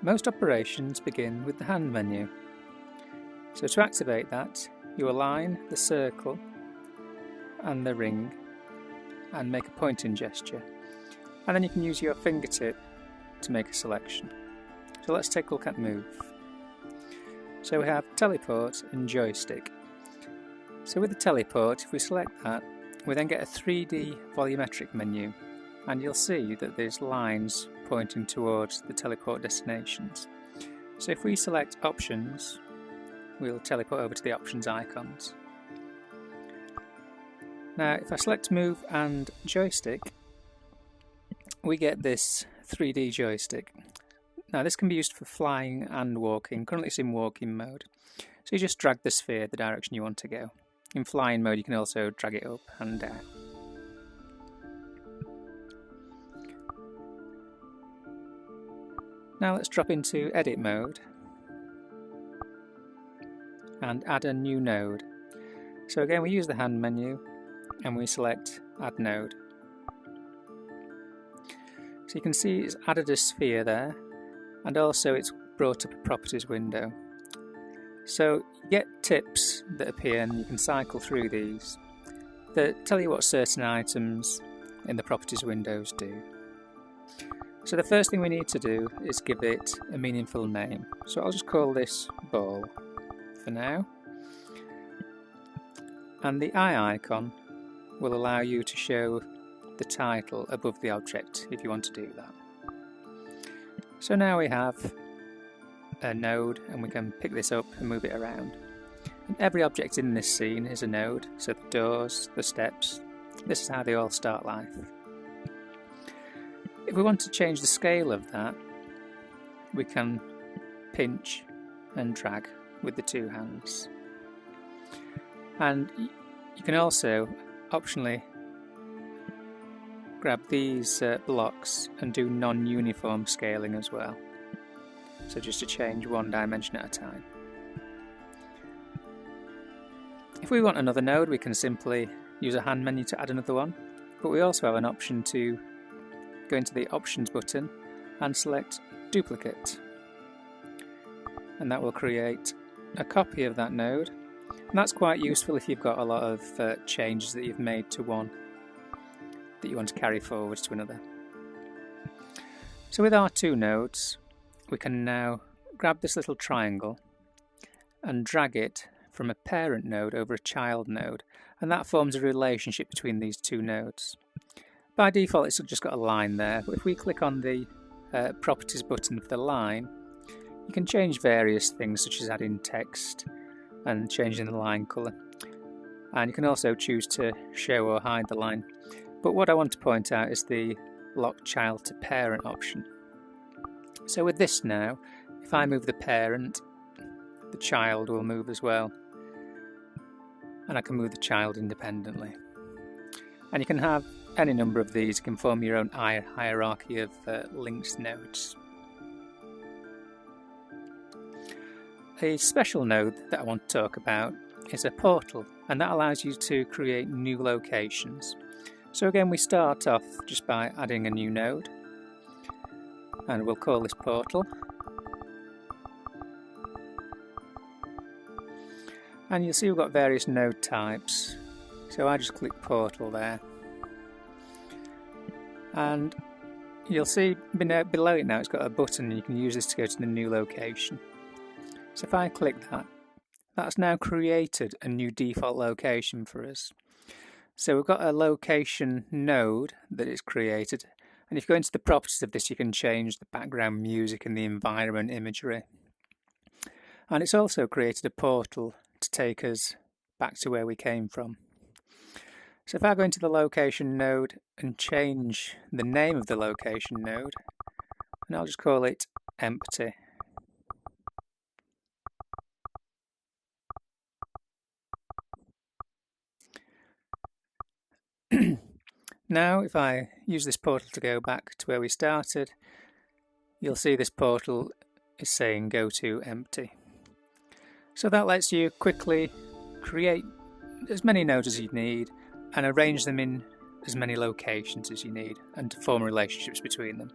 Most operations begin with the hand menu. So to activate that, you align the circle and the ring and make a pointing gesture. And then you can use your fingertip to make a selection. So let's take a look at move. So we have teleport and joystick. So with the teleport, if we select that, we then get a 3D volumetric menu, and you'll see that there's lines pointing towards the teleport destinations. So if we select options, we'll teleport over to the options icons. Now if I select move and joystick, we get this 3D joystick. Now this can be used for flying and walking. Currently it's in walking mode. So you just drag the sphere the direction you want to go. In flying mode you can also drag it up and down. Now let's drop into edit mode and add a new node. So again we use the hand menu and we select add node. So you can see it's added a sphere there, and also it's brought up a properties window. So you get tips that appear and you can cycle through these that tell you what certain items in the properties windows do. So the first thing we need to do is give it a meaningful name. So I'll just call this ball for now. And the eye icon will allow you to show the title above the object if you want to do that. So now we have a node and we can pick this up and move it around. And every object in this scene is a node, so the doors, the steps, this is how they all start life. If we want to change the scale of that, we can pinch and drag with the two hands. And you can also optionally grab these blocks and do non-uniform scaling as well. So just to change one dimension at a time. If we want another node, we can simply use a hand menu to add another one, but we also have an option to go into the options button and select duplicate, and that will create a copy of that node, and that's quite useful if you've got a lot of changes that you've made to one that you want to carry forwards to another. So with our two nodes, we can now grab this little triangle and drag it from a parent node over a child node, and that forms a relationship between these two nodes. By default it's just got a line there, but if we click on the properties button for the line, you can change various things such as adding text and changing the line colour, and you can also choose to show or hide the line. But what I want to point out is the lock child to parent option. So with this now, if I move the parent, the child will move as well, and I can move the child independently. And you can have any number of these. You can form your own hierarchy of linked nodes. A special node that I want to talk about is a portal, and that allows you to create new locations. So again, we start off just by adding a new node, and we'll call this portal. And you'll see we've got various node types. So I just click portal there. And you'll see below it now it's got a button, and you can use this to go to the new location. So if I click that, that's now created a new default location for us. So we've got a location node that is created, and if you go into the properties of this, you can change the background music and the environment imagery. And it's also created a portal to take us back to where we came from. So if I go into the location node and change the name of the location node, and I'll just call it empty. Now if I use this portal to go back to where we started, you'll see this portal is saying go to empty. So that lets you quickly create as many nodes as you need and arrange them in as many locations as you need, and to form relationships between them.